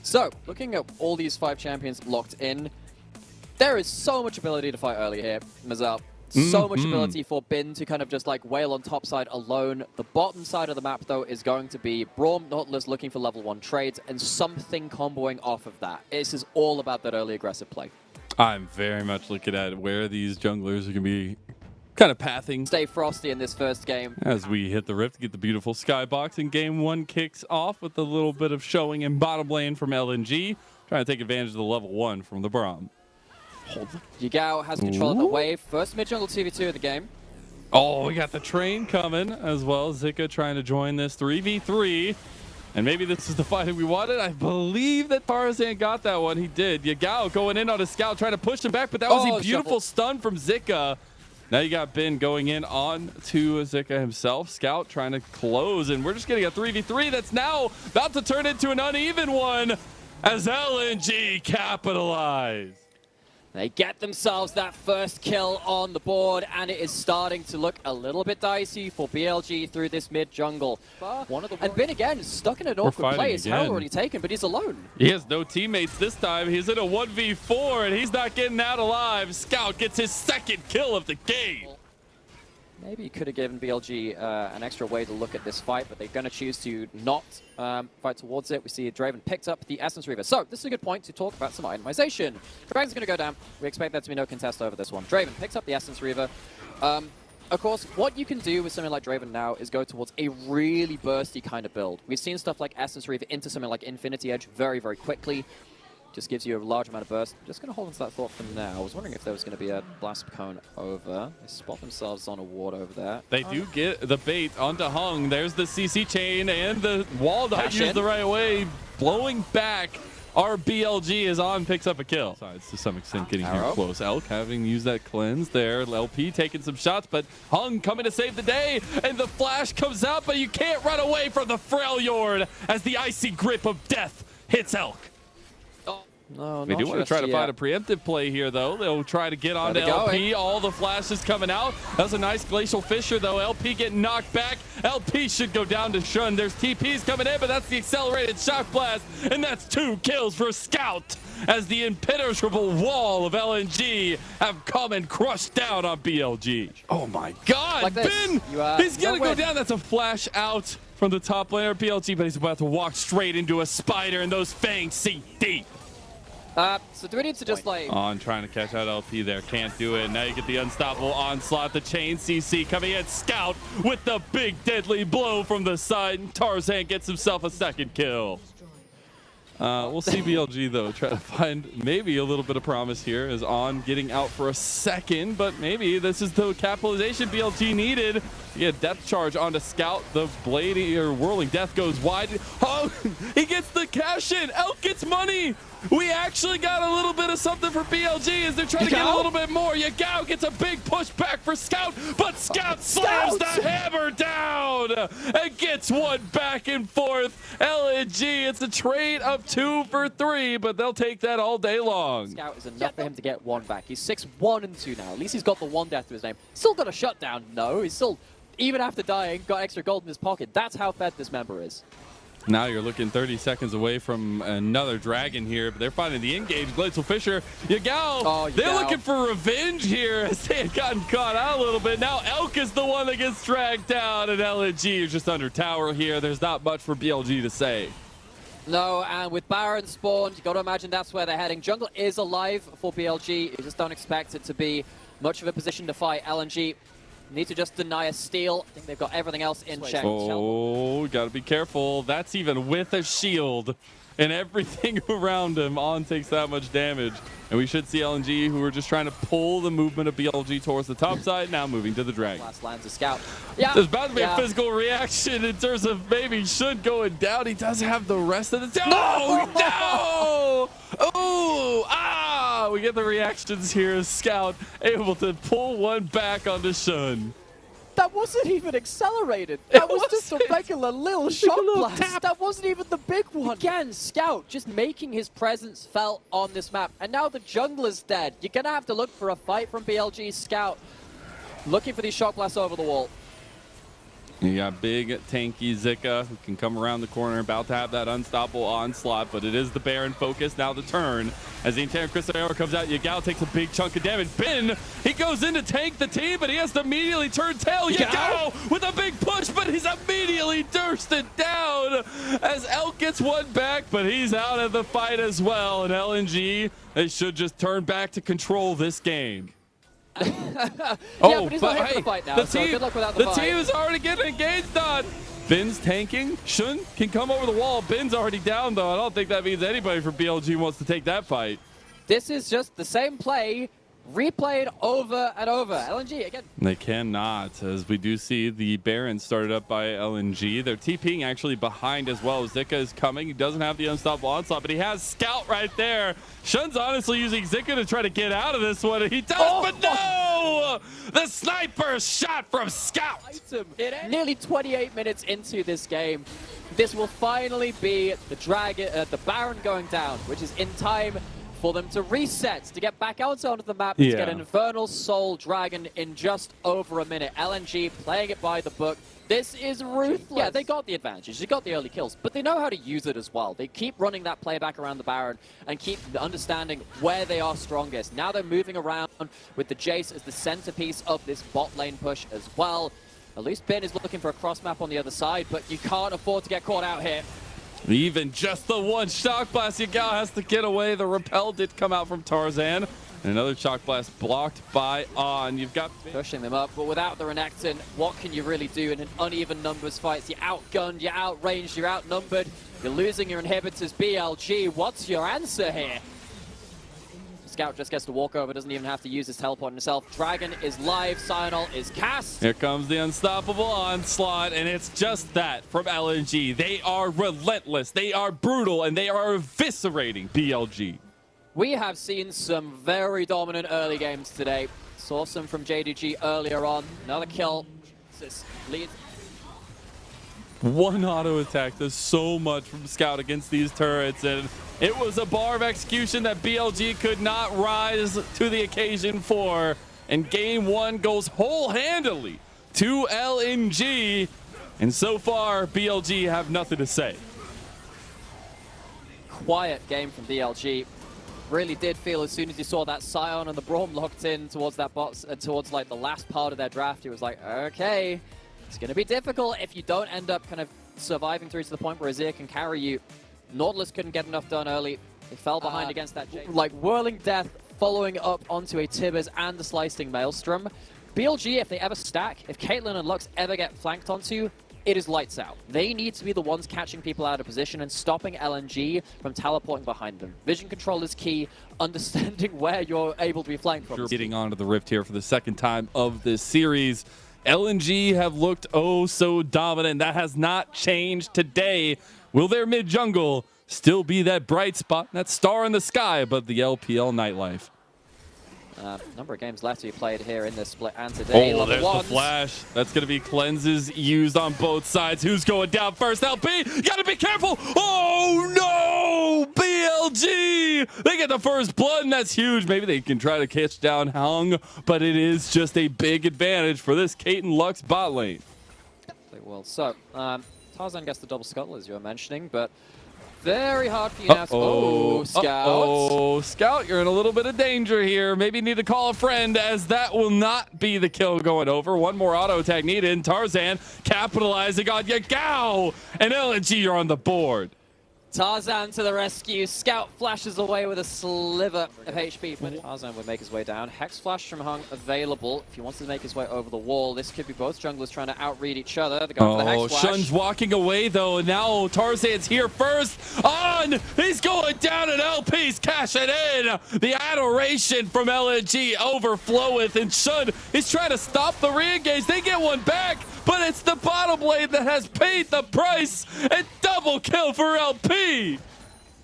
So, looking at all these 5 champions locked in, there is so much ability to fight early here, Mazel. So much ability for Bin to kind of just like wail on top side alone. The bottom side of the map, though, is going to be Braum, Nautilus looking for level 1 trades and something comboing off of that. This is all about that early aggressive play. I'm very much looking at where these junglers are going to be kind of pathing. Stay frosty in this first game. As we hit the rift, get the beautiful skybox, and game 1 kicks off with a little bit of showing in bottom lane from LNG, trying to take advantage of the level 1 from the Braum. Yagao has control of the wave. First mid-jungle 2v2 of the game. Oh, we got the train coming as well. Zika trying to join this 3v3. And maybe this is the fight that we wanted. I believe that Tarzan got that one. He did. Yagao going in on a scout, trying to push him back, but that was a beautiful stun from Zika. Now you got Ben going in on to Zika himself. Scout trying to close, and we're just getting a 3v3 that's now about to turn into an uneven one as LNG capitalize. They get themselves that first kill on the board, and it is starting to look a little bit dicey for BLG through this mid-jungle. And Ben again is stuck in an awkward place. Hell already taken, but he's alone. He has no teammates this time. He's in a 1v4, and he's not getting out alive. Scout gets his second kill of the game. Maybe he could have given BLG an extra way to look at this fight, but they're going to choose to not fight towards it. We see Draven picked up the Essence Reaver. So this is a good point to talk about some itemization. Dragon's going to go down. We expect there to be no contest over this one. Draven picks up the Essence Reaver. Of course, what you can do with something like Draven now is go towards a really bursty kind of build. We've seen stuff like Essence Reaver into something like Infinity Edge very, very quickly. Just gives you a large amount of burst. Just going to hold on to that thought for now. I was wondering if there was going to be a blast cone over. They spot themselves on a ward over there. They do get the bait onto Hung. There's the CC chain and the wall not used the right way. Blowing back. Our BLG is on, picks up a kill. Besides, to some extent, getting here close. Elk having used that cleanse there. LP taking some shots, but Hung coming to save the day. And the flash comes out, but you can't run away from the Freljord as the icy grip of death hits Elk. No, they do want to try to find a preemptive play here, though. They'll try to get onto LP. All the flashes coming out. That's a nice Glacial Fissure, though. LP getting knocked back. LP should go down to Shun. There's TPs coming in, but that's the accelerated shock blast. And that's 2 kills for Scout as the impenetrable wall of LNG have come and crushed down on BLG. Oh, my God. Like Ben, he's going to go down. That's a flash out from the top laner of BLG, but he's about to walk straight into a spider, and those fangs sink deep. So do we need to just like... On trying to catch out LP there. Can't do it. Now you get the unstoppable onslaught. The chain CC coming in. Scout with the big deadly blow from the side. And Tarzan gets himself a second kill. We'll see BLG, though, try to find maybe a little bit of promise here as On getting out for a second, but maybe this is the capitalization BLG needed. Yeah, depth charge onto Scout. The blade or whirling death goes wide. Oh, he gets the cash in. Elk gets money. We actually got a little bit of something for BLG as they're trying to get a little bit more. Yagao gets a big push back for Scout, but Scout slams the hammer down and gets one back and forth. LNG, it's a trade of 2 for 3, but they'll take that all day long. Scout is enough for him to get 1 back. He's 6-1 and 2 now. At least he's got the 1 death to his name. Still got a shutdown. No, he's still, even after dying, got extra gold in his pocket. That's how fed this member is. Now you're looking 30 seconds away from another dragon here, but they're finding the engage. Glacial Fissure, Yagao, they're looking for revenge here as they had gotten caught out a little bit. Now Elk is the one that gets dragged down, and LNG is just under tower here. There's not much for BLG to say. No, and with Baron spawned, you got to imagine that's where they're heading. Jungle is alive for BLG. You just don't expect it to be much of a position to fight. LNG need to just deny a steal. I think they've got everything else in check. Oh, gotta be careful. That's even with a shield and everything around him. On takes that much damage. And we should see LNG, who are just trying to pull the movement of BLG towards the top side, now moving to the dragon. Last lands a scout. Yeah. There's about to be a physical reaction in terms of maybe should going down. He does have the rest of the... No! No! Oh! Ah! We get the reactions here as Scout able to pull one back onto Shun. That wasn't even accelerated. That was just a regular little shot blast. Tap. That wasn't even the big one. Again, Scout just making his presence felt on this map. And now the jungler's dead. You're going to have to look for a fight from BLG. Scout looking for these shock blasts over the wall. You got big, tanky Zika who can come around the corner, about to have that unstoppable onslaught, but it is the Baron focus. Now the turn. As the entire Crystal Arrow comes out, Yagao takes a big chunk of damage. Bin, he goes in to tank the team, but he has to immediately turn tail. Yagao with a big push, but he's immediately dursted down as Elk gets one back, but he's out of the fight as well. And LNG, they should just turn back to control this game. But he's not here for the fight now, so good luck without the fight. The team is already getting engaged on. Bin's tanking. Shun can come over the wall. Bin's already down, though. I don't think that means anybody from BLG wants to take that fight. This is just the same play replayed over and over. LNG again. They cannot, as we do see the Baron started up by LNG. They're TPing actually behind as well. Zika is coming. He doesn't have the unstoppable onslaught, but he has Scout right there. Shun's honestly using Zika to try to get out of this one. He does, but no! The sniper shot from Scout. Nearly 28 minutes into this game. This will finally be the Baron going down, which is in time for them to reset, to get back out onto the map, to get an Infernal Soul Dragon in just over a minute. LNG playing it by the book. This is ruthless. Yeah, they got the advantage. They got the early kills, but they know how to use it as well. They keep running that play back around the Baron and keep understanding where they are strongest. Now they're moving around with the Jace as the centerpiece of this bot lane push as well. At least Bin is looking for a cross map on the other side, but you can't afford to get caught out here. Even just the one shock blast, Yagao has to get away. The repel did come out from Tarzan. And another shock blast blocked by On. You've got pushing them up, but without the Renekton, what can you really do in an uneven numbers fight? You're outgunned, you're outranged, you're outnumbered, you're losing your inhibitors. BLG, what's your answer here? Scout just gets to walk over, doesn't even have to use his teleport himself. Dragon is live, Cyanol is cast. Here comes the unstoppable onslaught, and it's just that from LNG. They are relentless, they are brutal, and they are eviscerating BLG. We have seen some very dominant early games today. Saw some from JDG earlier on. Another kill. This leads. One auto attack does so much from Scout against these turrets, and it was a bar of execution that BLG could not rise to the occasion for. And game one goes whole-handedly to LNG, and so far BLG have nothing to say. Quiet game from BLG. Really did feel as soon as you saw that Scion and the Braum locked in towards that bot, towards like the last part of their draft, it was like, okay, it's going to be difficult if you don't end up kind of surviving through to the point where Azir can carry you. Nautilus couldn't get enough done early. They fell behind against that like whirling death, following up onto a Tibbers and the slicing Maelstrom. BLG, if they ever stack, if Caitlyn and Lux ever get flanked onto, it is lights out. They need to be the ones catching people out of position and stopping LNG from teleporting behind them. Vision control is key, understanding where you're able to be flanked from. Getting onto the Rift here for the second time of this series. LNG have looked oh so dominant. That has not changed today. Will their mid jungle still be that bright spot, that star in the sky above the LPL nightlife? Number of games left to be played here in this split, and today there's the flash. That's going to be cleanses used on both sides. Who's going down first? LP, you got to be careful. Oh no, BLG. They get the first blood, and that's huge. Maybe they can try to catch down Hung, but it is just a big advantage for this Caitlyn Lux bot lane. They will. So, Tarzan gets the double scuttle, as you were mentioning, but very hard for you now. Oh, Scout. Oh, Scout, you're in a little bit of danger here. Maybe need to call a friend, as that will not be the kill going over. One more auto attack needed, and Tarzan capitalizing on Yagao, and LNG are on the board. Tarzan to the rescue. Scout flashes away with a sliver of HP. But Tarzan would make his way down. Hex Flash from Hung available if he wants to make his way over the wall. This could be both junglers trying to outread each other. They're going for the Hex Flash. Shun's walking away though, and now Tarzan's here first. On! He's going down, and LP's cashing in. The adoration from LNG overfloweth, and Shun is trying to stop the re-engage. They get one back, but it's the bottom lane that has paid the price, and double kill for LP.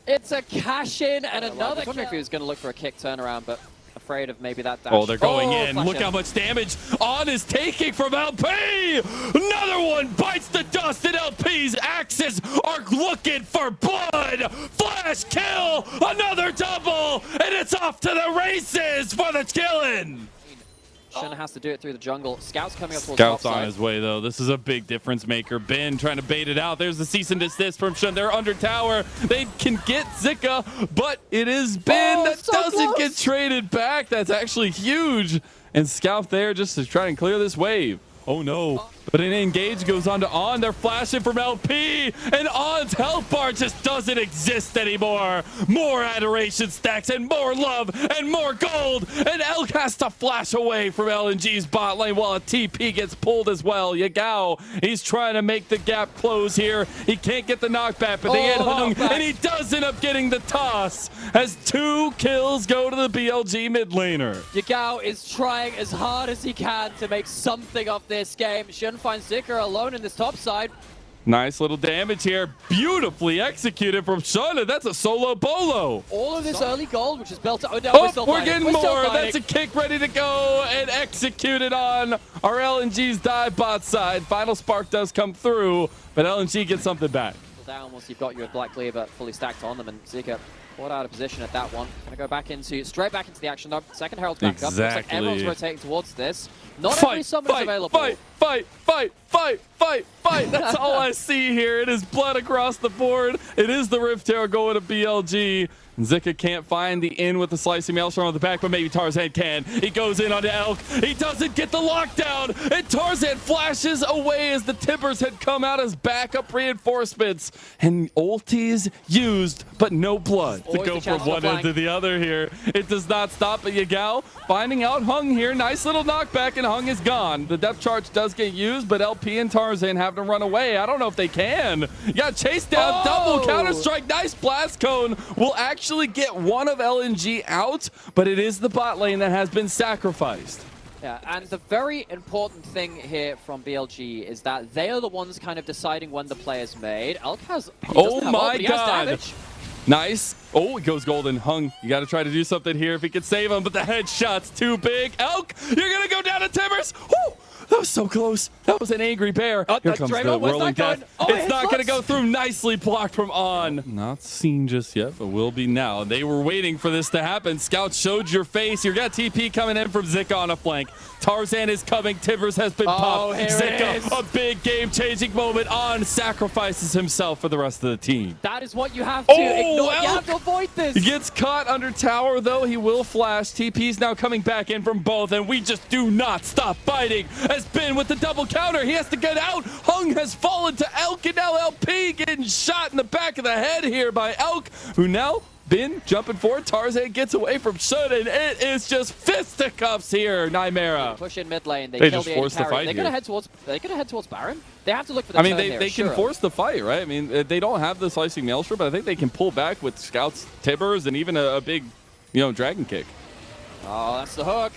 It's a cash in and another. I was wondering if he was going to look for a kick turnaround, but afraid of maybe that dash. Oh, they're going in. Look how much damage On is taking from LP. Another one bites the dust, and LP's axes are looking for blood. Flash kill, another double, and it's off to the races for the killing. Shun has to do it through the jungle. Scouts coming up towards Scout's top on side. his way, though. This is a big difference maker. Ben trying to bait it out. There's the cease and desist from Shun. They're under tower. They can get Zika, but it is Ben that so doesn't close. get traded back. That's actually huge. And Scout there just to try and clear this wave. Oh, no. But an engage goes on to On. They're flashing from LP, and On's health bar just doesn't exist anymore. More adoration stacks and more love and more gold. And Elk has to flash away from LNG's bot lane while a TP gets pulled as well. Yagao, he's trying to make the gap close here. He can't get the knockback, but they get hung, and he does end up getting the toss as 2 kills go to the BLG mid laner. Yagao is trying as hard as he can to make something of this game. Shun finds Zika alone in this top side. Nice little damage here. Beautifully executed from Shun, and that's a solo bolo. All of this early gold, which is built up. Oh, no, Oh, we're fighting. getting We're still more. fighting. That's a kick ready to go and executed on our LNG's dive bot side. Final spark does come through, but LNG gets something back. Down once you've got your Black Cleaver fully stacked on them, and Zika caught out of position at that one. Gonna go back into straight back into the action though. Second Herald's back up. Looks like everyone's rotating towards this. Not every summon is available. Fight. That's all I see here. It is blood across the board. It is the Rift Terror going to BLG. Zika can't find the in with the slicing maelstrom on the back, but maybe Tarzan can. He goes in onto Elk. He doesn't get the lockdown, and Tarzan flashes away as the Timbers had come out as backup reinforcements. And ultis used, but no blood to go from one end to the other here. It does not stop, but Yagao finding out Hung here. Nice little knockback, and Hung is gone. The depth charge does get used, but LP and Tarzan have to run away. I don't know if they can. Yeah, chase down, double counter strike. Nice blast cone. Will actually get one of LNG out, but it is the bot lane that has been sacrificed. Yeah, and the very important thing here from BLG is that they are the ones kind of deciding when the play is made. Elk has... Oh my god. Nice. Oh, it goes golden. Hung, you got to try to do something here if he can save him, but the headshot's too big. Elk, you're going to go down to Timbers. Woo! That was so close. That was an angry bear. Here comes the whirling death. It's not going to go through. Nicely blocked from On. Not seen just yet, but will be now. They were waiting for this to happen. Scout showed your face. You got TP coming in from Zika on a flank. Tarzan is coming. Timbers has been popped. Zika, a big game-changing moment. On sacrifices himself for the rest of the team. That is what you have to ignore. You have to avoid this. He gets caught under tower, though. He will flash. TP's now coming back in from both, and we just do not stop fighting. As Ben with the double counter, he has to get out. Hung has fallen to Elk, and now LP getting shot in the back of the head here by Elk, who now Ben jumping forward. Tarzan gets away from Shun, and it is just fisticuffs here. Nymeara push in mid lane. They kill just the force the fight. They're gonna head towards. They're gonna head towards Baron. They have to look for the turn here, they can force the fight, right? I mean, they don't have the slicing maelstrom, but I think they can pull back with Scouts, Timbers, and even a big, dragon kick. Oh, that's the hook.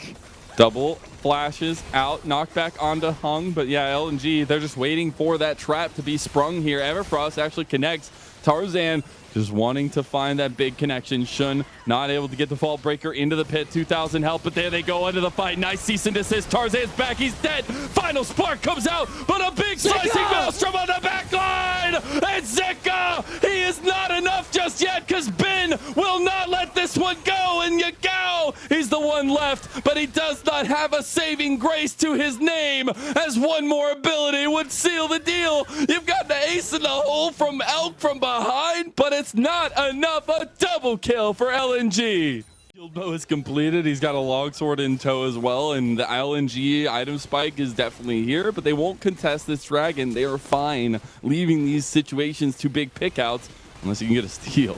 Double flashes out, knockback onto Hung, but yeah, LNG, they're just waiting for that trap to be sprung here. Everfrost actually connects. Tarzan just wanting to find that big connection. Shun not able to get the Fault Breaker into the pit. 2,000 health, but there they go into the fight. Nice cease and desist. Tarzan's back. He's dead. Final spark comes out, but a big slicing maelstrom on the back line. And Zika, he is not enough just yet because Ben will not let this one go. And Yagao, he's the one left, but he does not have a saving grace to his name as one more ability would seal the deal. You've got the ace in the hole from Elk from behind, but it's not enough. A double kill for LNG. Shield bow is completed. He's got a longsword in tow as well, and the LNG item spike is definitely here, but they won't contest this dragon. They are fine leaving these situations to big pickouts unless you can get a steal.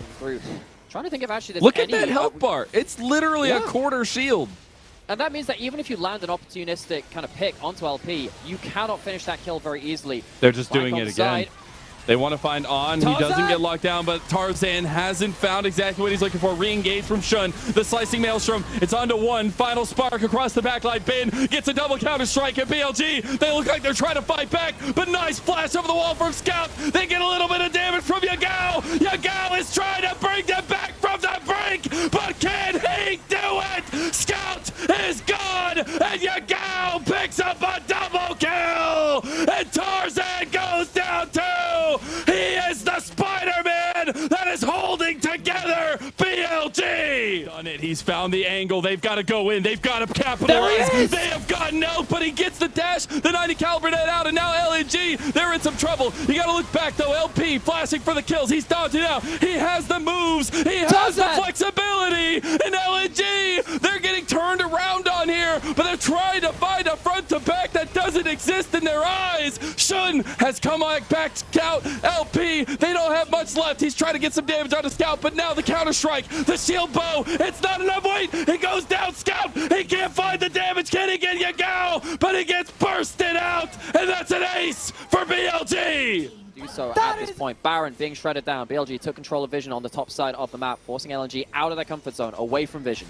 Trying to think of actually. Look at that health bar. It's literally a quarter shield. And that means that even if you land an opportunistic kind of pick onto LP, you cannot finish that kill very easily. They're just doing it again. They want to find On. Tarzan. He doesn't get locked down, but Tarzan hasn't found exactly what he's looking for. Re-engage from Shun. The slicing maelstrom. It's onto one. Final spark across the backline. Ben gets a double counter strike at BLG. They look like they're trying to fight back, but nice flash over the wall from Scout. They get a little bit of damage from Yagao. Yagao is trying to bring them back from the brink, but can he do it? Scout is gone, and Yagao picks up a double kill, and Tarzan goes down too. He is the Spider-Man that is holding together BLG. LNG! Done it. He's found the angle. They've got to go in. They've got to capitalize. They have gotten out, but he gets the dash. The 90 caliber net out, and now LNG, they're in some trouble. You got to look back, though. LP flashing for the kills. He's dodging out. He has the moves. He has the flexibility. And LNG, they're getting turned around on here, but they're trying to find a front to back that doesn't exist in their eyes. Shun has come back to Scout. LP, they don't have much left. He's trying to get some damage on the Scout, but now the counter strike, the shield bow, it's not enough weight. He goes down, Scout. He can't find the damage. Can he get Yagao? But he gets bursted out, and that's an ace for BLG. Do so at this point. Baron being shredded down. BLG took control of Vision on the top side of the map, forcing LNG out of their comfort zone, away from Vision.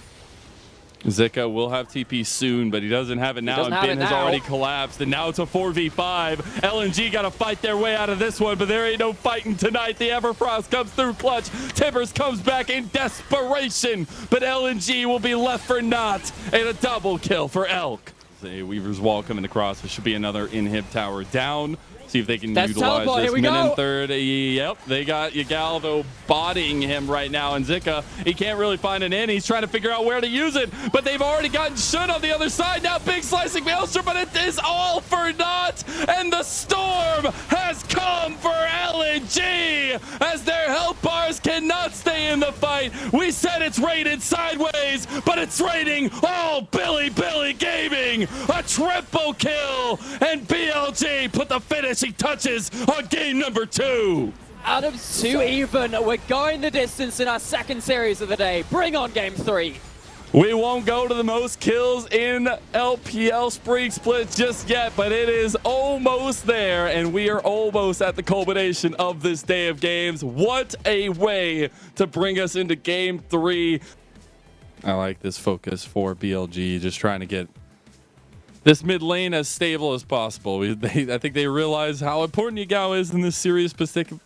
Zika will have TP soon, but he doesn't have it now, and Ben has already collapsed, and now it's a 4v5. LNG got to fight their way out of this one, but there ain't no fighting tonight. The Everfrost comes through clutch. Timbers comes back in desperation, but LNG will be left for naught, and a double kill for Elk. Weaver's Wall coming across. There should be another inhib tower down. See if they can utilize this. Min in third. Yep, they got Yagao, though, botting him right now. And Zika, he can't really find an in. He's trying to figure out where to use it. But they've already gotten Shun on the other side. Now big slicing Maelstrom, but it is all for naught. And the storm has come for LNG as their health bars cannot stay in the fight. We said it's rated sideways, but it's rating all Bilibili Gaming. A triple kill. And BLG put the finish. He touches on game number 2. Out of 2 even, we're going the distance in our second series of the day. Bring on game 3. We won't go to the most kills in LPL Spring Split just yet, but it is almost there, and we are almost at the culmination of this day of games. What a way to bring us into game 3. I like this focus for BLG, just trying to get this mid lane as stable as possible. I think they realize how important Yagao is in this series,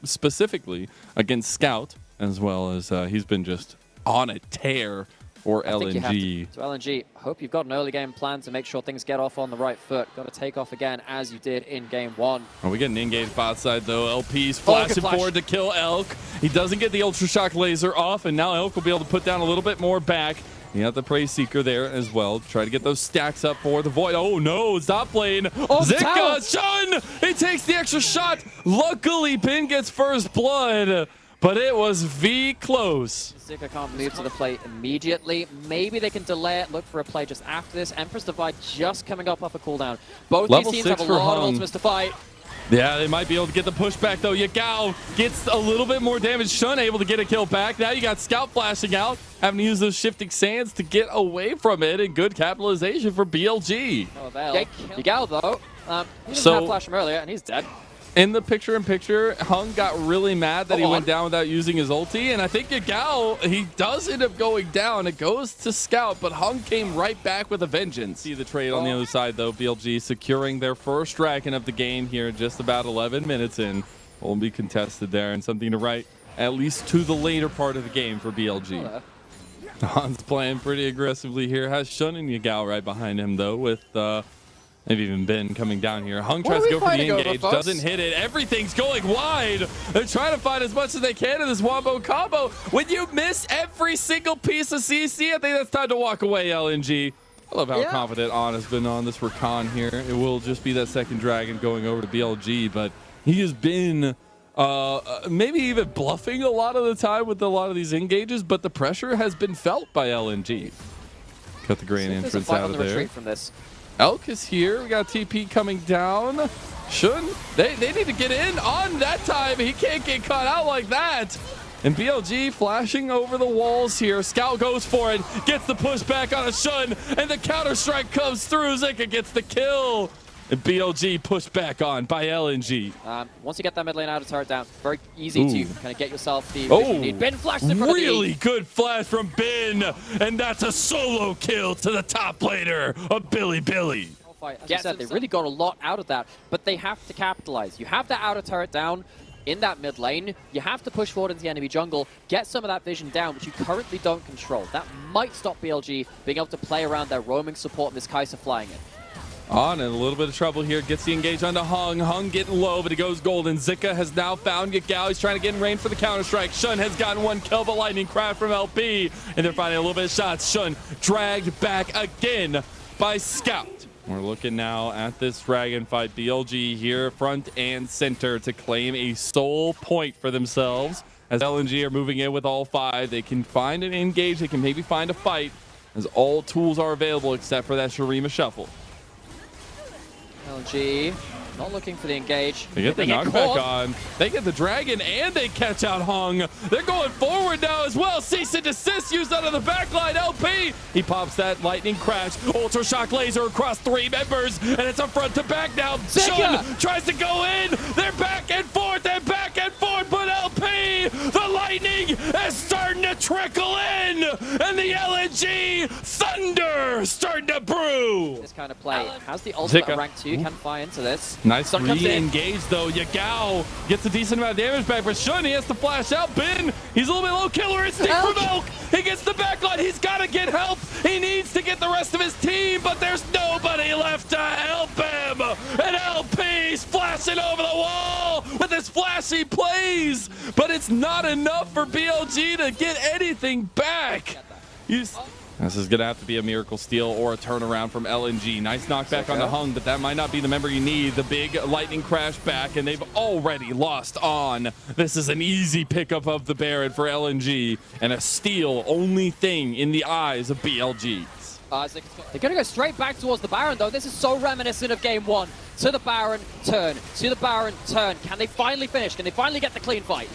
specifically against Scout, as well as he's been just on a tear for LNG. So LNG, hope you've got an early game plan to make sure things get off on the right foot. Got to take off again as you did in game 1. Are we getting engaged bot side though? LP's flashing forward to kill Elk. He doesn't get the Ultra Shock laser off, and now Elk will be able to put down a little bit more back. You have the Prey Seeker there as well. Try to get those stacks up for the Void. Oh no, stop lane. Zika, Shun! He takes the extra shot. Luckily, Pin gets first blood, but it was V close. Zika can't move to the plate immediately. Maybe they can delay it, look for a play just after this. Empress Divide just coming up off a cooldown. Both these teams have a lot of ultimates to fight. Yeah, they might be able to get the pushback though. Yagao gets a little bit more damage. Shun able to get a kill back. Now you got Scout flashing out, having to use those shifting sands to get away from it, and good capitalization for BLG. Yagao though, he didn't have flash from earlier, and he's dead. In the picture-in-picture, Hung got really mad that he went down without using his ulti, and I think Yagao, he does end up going down. It goes to Scout, but Hung came right back with a vengeance. See the trade on the other side, though. BLG securing their first dragon of the game here, just about 11 minutes in. Will be contested there, and something to write at least to the later part of the game for BLG. Han's playing pretty aggressively here. Has Shun and Yagao right behind him, though, with maybe even Ben coming down here. Hung tries to go for the engage, doesn't hit it. Everything's going wide. They're trying to find as much as they can in this wombo combo. When you miss every single piece of CC, I think that's time to walk away, LNG. I love how confident On has been on this Rakan here. It will just be that second dragon going over to BLG, but he has been maybe even bluffing a lot of the time with a lot of these engages, but the pressure has been felt by LNG. Cut the grain entrance out of there. From this. Elk is here. We got TP coming down. Shun, they need to get in on that time. He can't get caught out like that. And BLG flashing over the walls here. Scout goes for it, gets the pushback on a Shun, and the counter strike comes through. Zika gets the kill. And BLG pushed back on by LNG. Once you get that mid lane out of turret down, very easy to kind of get yourself the vision you need. Ben flashed in front of really good flash from Ben, and that's a solo kill to the top laner of Bilibili. As I said, they really got a lot out of that, but they have to capitalize. You have that outer turret down in that mid lane. You have to push forward into the enemy jungle, get some of that vision down, which you currently don't control. That might stop BLG being able to play around their roaming support and this Kai'Sa flying in. On in a little bit of trouble here. Gets the engage onto Hung. Hung getting low, but he goes golden. Zika has now found Yagao. He's trying to get in range for the counter-strike. Shun has gotten one kill, but lightning craft from LP. And they're finding a little bit of shots. Shun dragged back again by Scout. We're looking now at this Dragon fight. BLG here front and center to claim a sole point for themselves. As LNG are moving in with all 5, they can find an engage. They can maybe find a fight as all tools are available except for that Shurima shuffle. LNG not looking for the engage. They get the knockback on. They get the dragon and they catch out Hung. They're going forward now as well. Cease and desist used out of the backline. LP. He pops that lightning crash. Ultra shock laser across 3 members. And it's a front to back now. Zika Shun tries to go in. They're back and forth and back and forth. But LP, the lightning is starting to trickle in. And the LNG thunder starting to brew. This kind of play has the ultimate Zika. rank 2, can fly into this. Nice re-engage though. Yagao gets a decent amount of damage back, but Shun, he has to flash out. Bin, he's a little bit low. Killer instinct from Elk. He gets the backline. He's got to get help. He needs to get the rest of his team, but there's nobody left to help him. And LP's flashing over the wall with his flashy plays, but it's not enough for BLG to get anything back. This is going to have to be a miracle steal or a turnaround from LNG. Nice knockback on the Hung, but that might not be the member you need. The big lightning crash back, and they've already lost on. This is an easy pickup of the Baron for LNG, and a steal only thing in the eyes of BLG. They're going to go straight back towards the Baron, though. This is so reminiscent of Game 1. To the Baron, turn. To the Baron, turn. Can they finally finish? Can they finally get the clean fight?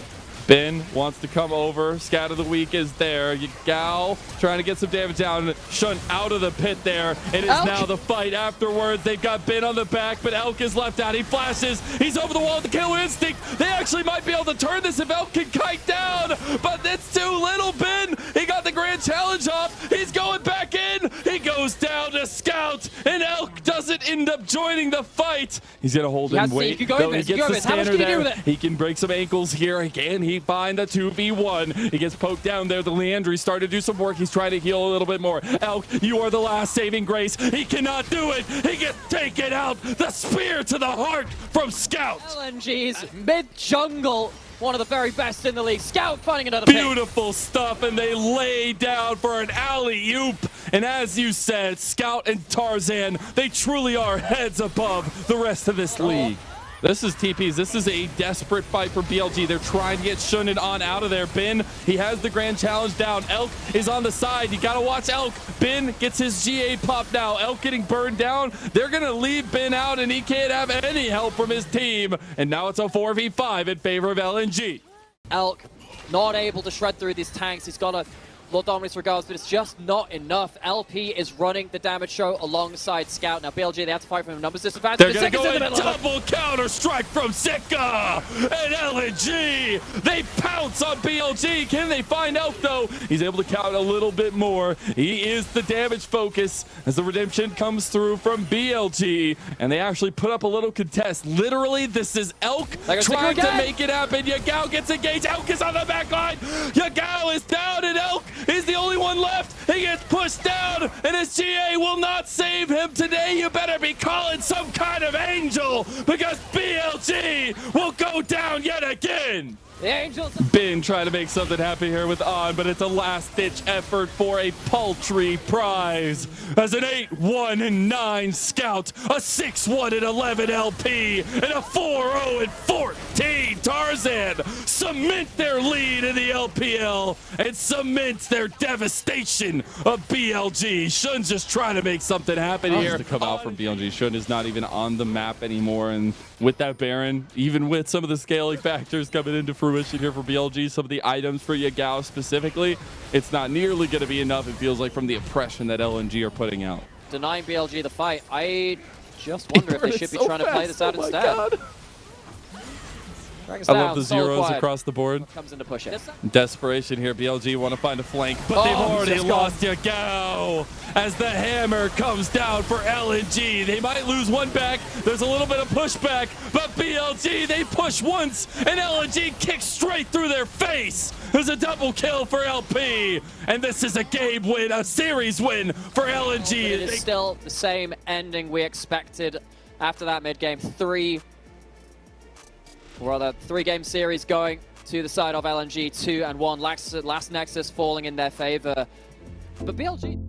Ben wants to come over. Scout of the week is there. Yagao trying to get some damage down. Shun out of the pit there. It is now the fight afterwards. They've got Ben on the back, but Elk is left out. He flashes. He's over the wall with the killer instinct. They actually might be able to turn this if Elk can kite down, but it's too little. Ben, he got the grand challenge off. He's going back in. He goes down to Scout, and Elk doesn't end up joining the fight. He's going to hold and wait. He gets the standard there. He can break some ankles here. Again, he find the 2v1. He gets poked down there. The Leandry's starting to do some work. He's trying to heal a little bit more. Elk, you are the last saving grace. He cannot do it. He gets taken out. The spear to the heart from Scout. LNG's mid-jungle. One of the very best in the league. Scout finding another beautiful stuff, and they lay down for an alley-oop. And as you said, Scout and Tarzan, they truly are heads above the rest of this league. This is TPs. This is a desperate fight for BLG. They're trying to get Shunin on out of there. Bin, he has the grand challenge down. Elk is on the side. You got to watch Elk. Bin gets his GA pop now. Elk getting burned down. They're going to leave Bin out, and he can't have any help from his team. And now it's a 4v5 in favor of LNG. Elk not able to shred through these tanks. He's got a Lord Dominus regards, but it's just not enough. LP is running the damage show alongside Scout. Now BLG, they have to fight from a numbers disadvantage. They're going to go in double counter strike from Zika and LNG. They pounce on BLG. Can they find out though? He's able to count a little bit more. He is the damage focus as the redemption comes through from BLG, and they actually put up a little contest. Literally, this is Elk trying to make it happen. Yagao gets engaged. Elk is on the back line. Yagao is down, and Elk is the only one left. He gets pushed down, and his GA will not save him today. You better be calling some kind of angel, because BLG will go down yet again. The Angels. Bin trying to make something happen here with On, but it's a last-ditch effort for a paltry prize. As an 8-1-9 Scout, a 6-1-11 LP, and a 4-0-14 Tarzan cement their lead in the LPL and cement their devastation of BLG. Shun's just trying to make something happen here. To come out from BLG. Shun is not even on the map anymore, and with that Baron, even with some of the scaling factors coming into fruition here for BLG, some of the items for Yagao specifically, it's not nearly going to be enough, it feels like, from the oppression that LNG are putting out. Denying BLG the fight. I just wonder if they should be trying to play this out instead. God. Dragon's I down, love the Soul zeros acquired. across the board. Comes in to push it. Desperation here. BLG want to find a flank, but they've already just lost Yagao as the hammer comes down for LNG. They might lose one back. There's a little bit of pushback, but BLG, they push once, and LNG kicks straight through their face. There's a double kill for LP, and this is a game win, a series win for LNG. It is still the same ending we expected after that mid-game. Three-game series going to the side of LNG, 2-1. Last Nexus falling in their favor. But BLG...